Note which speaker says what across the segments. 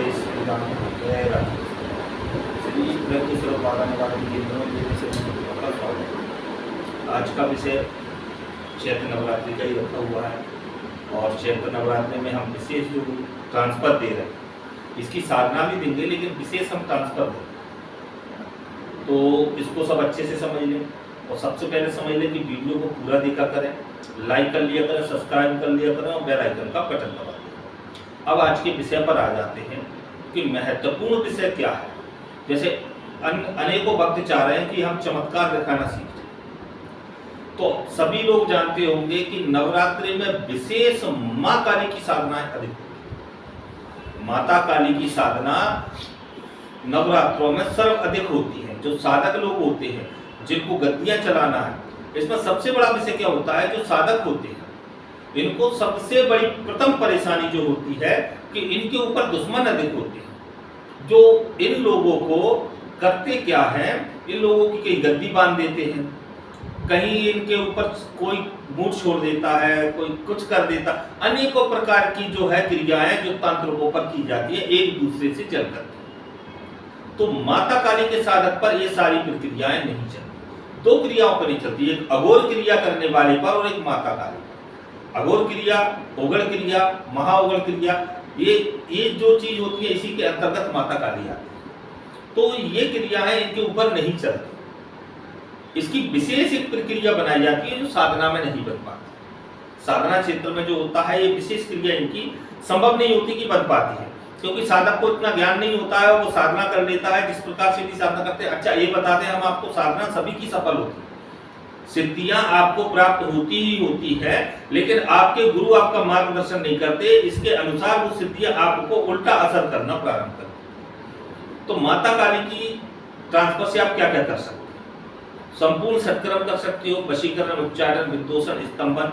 Speaker 1: जय श्री राम जय राम श्री प्रभु पादान केंद्रों। आज का विषय चैत्र नवरात्रि का ही रखा हुआ है और चैत्र नवरात्रि में हम विशेष जो ट्रांसफर दे रहे हैं इसकी साधना भी देंगे, लेकिन विशेष हम ट्रांसफर दें तो इसको सब अच्छे से समझ लें। और सबसे पहले समझ लें कि वीडियो को पूरा देखा करें, लाइक कर लिया करें, सब्सक्राइब कर लिया करें और बेल आइकन का बटन दबा दें। अब आज के विषय पर आ जाते हैं कि महत्वपूर्ण विषय क्या है। जैसे अनेकों भक्त चाह रहे हैं कि हम चमत्कार दिखाना सीखें, तो सभी लोग जानते होंगे कि नवरात्रि में विशेष मां काली की साधनाएं अधिक होती है। माता काली की साधना नवरात्रों में सर्वाधिक होती है। जो साधक लोग होते हैं, जिनको गद्दियां चलाना है, इसमें सबसे बड़ा विषय क्या होता है, जो साधक होते हैं इनको सबसे बड़ी प्रथम परेशानी जो होती है कि इनके ऊपर दुश्मन अधिक होते हैं। जो इन लोगों को करते क्या है, इन लोगों की कहीं गद्दी बांध देते हैं, कहीं इनके ऊपर कोई मूड छोड़ देता है, कोई कुछ कर देता। अनेकों प्रकार की जो है क्रियाएं जो तांत्रिकों पर की जाती है एक दूसरे से चल करके। तो माता काली के साधक पर ये सारी प्रक्रियाएं नहीं चलती। दो क्रियाओं पर नहीं चलती, एक अघोर क्रिया करने वाले पर और एक माता काली पर। अघोर क्रिया, ओगड़ क्रिया, महाओगड़ क्रिया, ये जो चीज होती है इसी के अंतर्गत माता काली आती है। तो ये क्रियाएं इनके ऊपर नहीं चलती। इसकी विशेष एक प्रक्रिया बनाई जाती है जो साधना में नहीं बन पाती। साधना क्षेत्र में जो होता है ये विशेष क्रिया इनकी संभव नहीं होती कि बन पाती है, क्योंकि साधक को इतना ज्ञान नहीं होता है। वो साधना कर लेता है जिस प्रकार से भी साधना करते हैं। अच्छा ये बताते हैं हम आपको, साधना सभी की सफल होती है, सिद्धियां आपको प्राप्त होती ही होती है, लेकिन आपके गुरु आपका मार्गदर्शन नहीं करते, इसके अनुसार वो सिद्धियां आपको उल्टा असर करना प्रारंभ करती। तो माता काली की ट्रांसफर से आप क्या क्या कर सकते हैं? संपूर्ण सत्कर्म कर सकते हो, वशीकरण, उच्चारण, विद्वेषण, स्तंभन।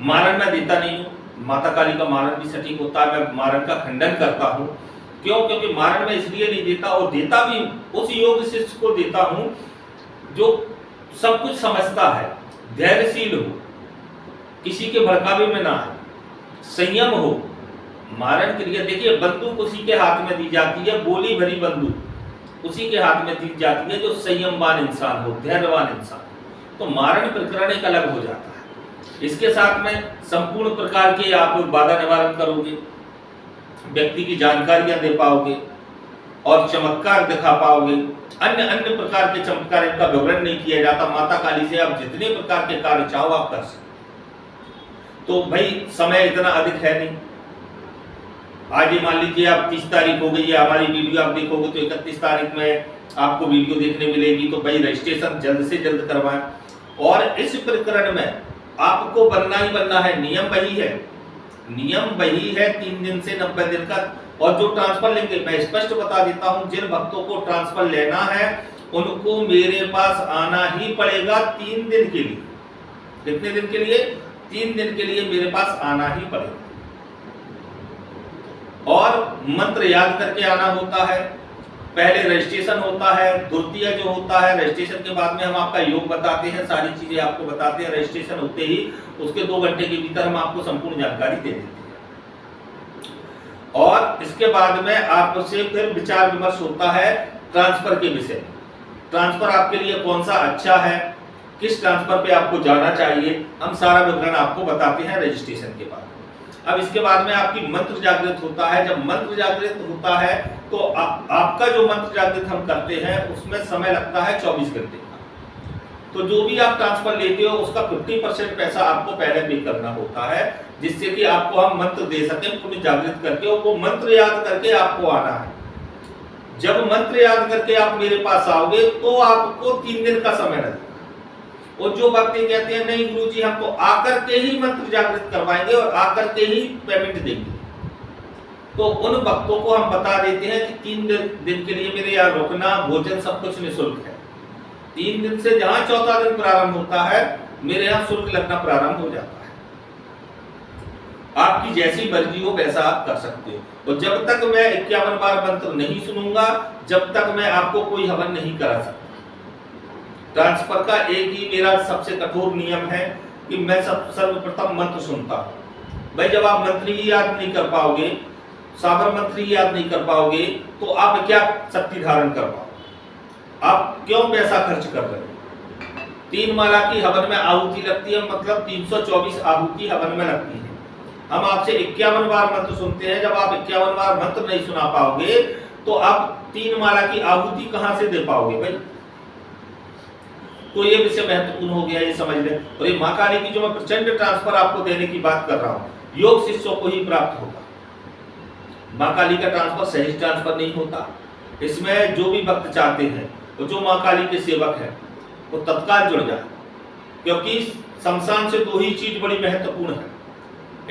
Speaker 1: मारण मैं देता नहीं हूँ, माता काली का मारण भी सटीक होता है। मैं मारण का खंडन करता हूँ। क्यों? क्योंकि मारण मैं इसलिए नहीं देता, और देता भी उस योग शिष्य को देता हूँ जो सब कुछ समझता है, धैर्यशील हो, किसी के भड़कावे में ना है, संयम हो। मारण क्रिया देखिए, बंदूक उसी के हाथ में दी जाती है, गोली भरी बंदूक उसी के हाथ में दी जाती है जो संयमवान इंसान हो, धैर्यवान इंसान। तो मारण प्रकरण एक अलग हो जाता है। इसके साथ में संपूर्ण प्रकार के आप बाधा निवारण करोगे, व्यक्ति की जानकारियां दे पाओगे और चमत्कार दिखा पाओगे। अन्य प्रकार के चमत्कार इनका विवरण नहीं किया जाता। माता काली से आप जितने प्रकार के कार्य चाहो आप कर सकते। तो भाई समय इतना अधिक है नहीं। आज ये मान लीजिए आप 30 तारीख हो गई है, हमारी वीडियो आप देखोगे तो 31 तारीख में आपको वीडियो देखने मिलेगी। तो भाई रजिस्ट्रेशन जल्द से जल्द करवाएं। और इस प्रकरण में आपको बनना ही बनना है। नियम वही है, नियम वही है 3 दिन से 90 दिन का। और जो ट्रांसफर लेंगे, मैं स्पष्ट बता देता हूं, जिन भक्तों को ट्रांसफर लेना है उनको मेरे पास आना ही पड़ेगा 3 दिन के लिए। कितने दिन के लिए? 3 दिन के लिए मेरे पास आना ही पड़ेगा। और मंत्र याद करके आना होता है। पहले रजिस्ट्रेशन होता है, द्वितीय जो होता है रजिस्ट्रेशन के बाद में हम आपका योग बताते हैं, सारी चीजें आपको बताते हैं। रजिस्ट्रेशन होते ही उसके 2 घंटे के भीतर हम आपको संपूर्ण जानकारी दे देते हैं। और इसके बाद में आपसे फिर विचार विमर्श होता है ट्रांसफर के विषय। ट्रांसफर आपके लिए कौन सा अच्छा है, किस ट्रांसफर पे आपको जाना चाहिए, हम सारा विवरण आपको बताते हैं रजिस्ट्रेशन के बाद। अब इसके बाद में आपकी मंत्र जागृत होता है। जब मंत्र जागृत होता है तो आपका जो मंत्र जागृत हम करते हैं उसमें समय लगता है 24 घंटे का। तो जो भी आप ट्रांसफर लेते हो उसका 50% पैसा आपको पहले पे करना होता है, जिससे कि आपको हम मंत्र दे सकें पूरी जागृत करके। और वो मंत्र याद करके आपको आना है। जब मंत्र याद करके आप मेरे पास आओगे तो आपको 3 दिन का समय लगेगा। और जो भक्त कहते हैं नहीं गुरुजी हम तो आकर के ही मंत्र जागृत करवाएंगे और आकर के ही पेमेंट देंगे, तो उन भक्तों को हम बता देते हैं कि 3 दिन के लिए मेरे यहाँ रुकना, भोजन सब कुछ निःशुल्क है। 3 दिन से जहां 4था दिन प्रारंभ होता है मेरे यहाँ शुल्क लगना प्रारंभ हो जाता है। आपकी जैसी मर्जी हो वैसा आप कर सकते हो। और जब तक मैं 51 बार मंत्र नहीं सुनूंगा, जब तक मैं आपको कोई हवन नहीं करा सकता। ट्रांसफर का एक ही मेरा सबसे कठोर नियम है कि मैं सर्वप्रथम मंत्र सुनता हूं। भाई जब आप मंत्र ही याद नहीं कर पाओगे साबरमती याद नहीं कर पाओगे तो आप क्या शक्ति धारण कर पाओगे? आप क्यों पैसा खर्च कर रहे हो? 3 माला की हवन में आहुति लगती है, मतलब 324 आहुति हवन में लगती है। हम आपसे 51 बार मंत्र सुनते हैं, जब आप 51 बार मंत्र नहीं सुना पाओगे तो आप 3 माला की आहुति कहां से दे पाओगे भाई? तो ये विषय महत्वपूर्ण हो गया, ये समझ लें। और ये मां काली की जो मैं प्रचंड ट्रांसफर आपको देने की बात कर रहा हूं, योग शिष्यों को ही प्राप्त होगा। मां काली का ट्रांसफर सहज ट्रांसफर नहीं होता। इसमें जो भी भक्त चाहते हैं तो जो मां काली के सेवक हैं वो तत्काल जुड़ जाए, क्योंकि शमशान से 2 ही चीज बड़ी महत्वपूर्ण है,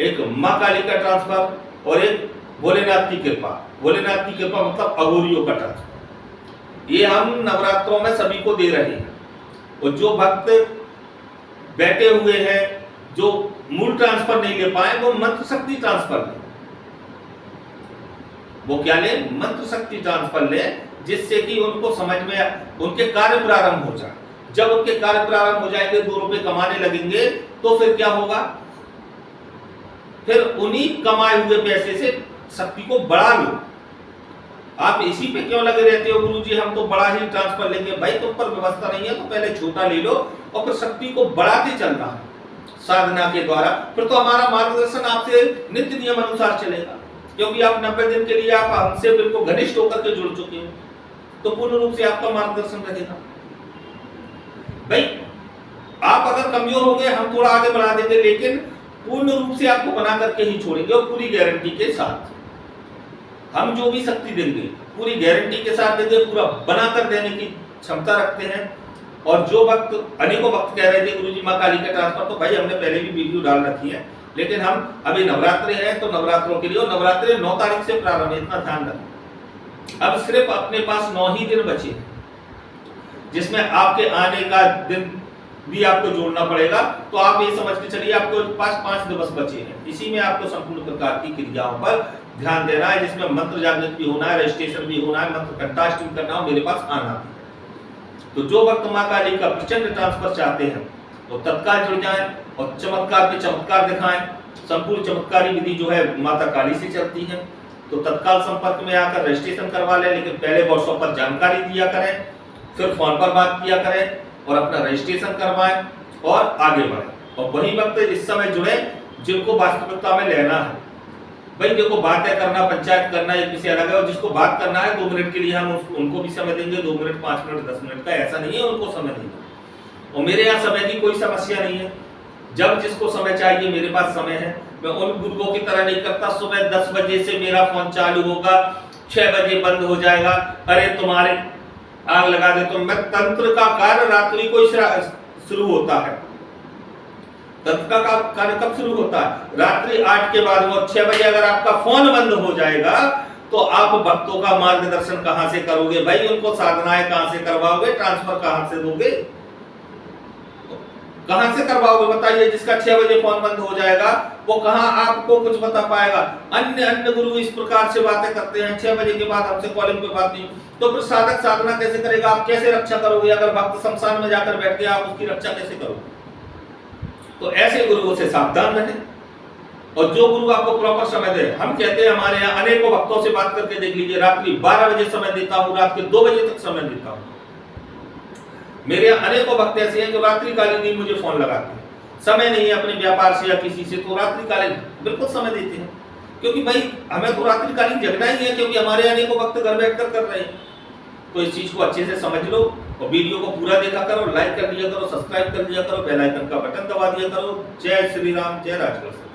Speaker 1: एक मां काली का ट्रांसफर और एक भोलेनाथ की कृपा। भोलेनाथ की कृपा मतलब अघोरियों का ट्रांसफर। ये हम नवरात्रों में सभी को दे रहे हैं। और जो भक्त बैठे हुए हैं, जो मूल ट्रांसफर नहीं ले पाए, वो मंत्र शक्ति ट्रांसफर ले। वो क्या ले? मंत्र शक्ति ट्रांसफर ले, जिससे कि उनको समझ में उनके कार्य प्रारंभ हो जाए। जब उनके कार्य प्रारंभ हो जाएंगे, 2 रुपए कमाने लगेंगे, तो फिर क्या होगा? फिर उन्हीं कमाए हुए पैसे से शक्ति को बढ़ा लो। आप इसी पे क्यों लगे रहते हो? गुरुजी हम तो बड़ा ही ट्रांसफर लेंगे। भाई तुम पर व्यवस्था नहीं है तो पहले छोटा ले लो और फिर शक्ति को बढ़ाते चलना है साधना के द्वारा। फिर तो हमारा मार्गदर्शन आपसे नित्य नियम अनुसार चलेगा, क्योंकि आप 90 दिन के लिए आप हमसे बिल्कुल घनिष्ठ होकर के जुड़ चुके हो, तो पूर्ण रूप से आपका मार्गदर्शन रहेगा। भाई आप अगर कमजोर होंगे हम थोड़ा आगे बढ़ा देंगे, लेकिन पूर्ण रूप से आपको बना करके ही छोड़ेंगे और पूरी गारंटी के साथ। हम जो भी शक्ति देंगे पूरी गारंटी के साथ देंगे, पूरा बनाकर देने की क्षमता रखते हैं। और जो भक्त, अनेकों भक्त कह रहे थे गुरुजी मां काली का ट्रांसफर, तो भाई हमने पहले भी वीडियो डाल रखी है, लेकिन हम अभी नवरात्रि है तो नवरात्रों के लिए, और नवरात्रि 9 तारीख से प्रारंभ है, इतना ध्यान रखें। अब सिर्फ अपने पास 9 ही दिन बचे, जिसमें आपके आने का दिन भी आपको जोड़ना पड़ेगा। तो आप ये समझ के चलिए आपको पास 5 दिवस बचे हैं। इसी में आपको संपूर्ण प्रकार की क्रियाओं पर ध्यान देना है, जिसमें मंत्र जागृत भी होना है, रजिस्ट्रेशन भी होना है, मंत्र कंठाष्टमी करना हो, मेरे पास आना है। तो जो भक्त मां काली का प्रचंड ट्रांसफर चाहते हैं तो तत्काल जुड़ जाएं और चमत्कार पे चमत्कार दिखाएं। संपूर्ण चमत्कारी विधि जो है माता काली से चलती है, तो तत्काल संपर्क में आकर रजिस्ट्रेशन करवा लें, लेकिन पहले व्हाट्सएप पर जानकारी दिया करें, फिर फोन पर बात किया करें और अपना रजिस्ट्रेशन करवाएं और आगे बढ़ें। और वही वक्त इस समय जुड़े जिनको वास्तविकता में लेना है। भाई देखो, बातें करना, पंचायत करना एक विषय अलग है, और जिसको बात करना है 2 मिनट के लिए हम उनको भी समय देंगे, 2 मिनट, 5 मिनट, 10 मिनट का ऐसा नहीं है उनको समय देंगे। और मेरे यहाँ समय की कोई समस्या नहीं है, जब जिसको समय चाहिए मेरे पास समय है। मैं उन गुरुओं की तरह नहीं करता सुबह 10 बजे से मेरा फोन चालू होगा, 6 बजे बंद हो जाएगा, अरे तुम्हारे आग लगा दे। तो मैं तंत्र का कार्य रात्रि को शुरू होता है। तंत्र का कार्य कब शुरू होता है? रात्रि 8 के बाद। वो 6 बजे अगर आपका फोन बंद हो जाएगा तो आप भक्तों का मार्गदर्शन कहां से करोगे भाई? उनको साधनाएं कहां से करवाओगे? ट्रांसफर कहां से दोगे? कहां से करवाओगे बताइए? जिसका 6 बजे फोन बंद हो जाएगा वो कहां आपको कुछ बता पाएगा? अन्य गुरु इस प्रकार से बातें करते हैं, 6 बजे के बाद हमसे कॉलिंग पे बात नहीं। तो फिर साधक साधना कैसे करेगा? आप कैसे रक्षा करोगे? अगर भक्त शमशान में जाकर बैठ गया, आप उसकी रक्षा कैसे करोगे? तो ऐसे गुरुओं से सावधान रहें, और जो गुरु आपको प्रॉपर समय दे। हम कहते हैं, हमारे यहाँ अनेकों भक्तों से बात करके देख लीजिए, रात्रि 12 बजे समय देता हूँ, रात के 2 बजे तक समय देता हूँ। मेरे यहाँ अनेकों भक्त ऐसे हैं जो रात्रिकालीन ही मुझे फोन लगाते हैं, समय नहीं है अपने व्यापार से या किसी से, तो रात्रिकालीन बिल्कुल समय देते हैं, क्योंकि भाई हमें तो रात्रिकालीन जगना ही है, क्योंकि हमारे अनेकों भक्त घर बैठकर कर रहे हैं। तो इस चीज को अच्छे से समझ लो और वीडियो को पूरा देखा करो, लाइक कर लिया करो, सब्सक्राइब कर लिया करो, बेल आइकन का बटन दबा दिया करो। जय श्री राम, जय राजगढ़।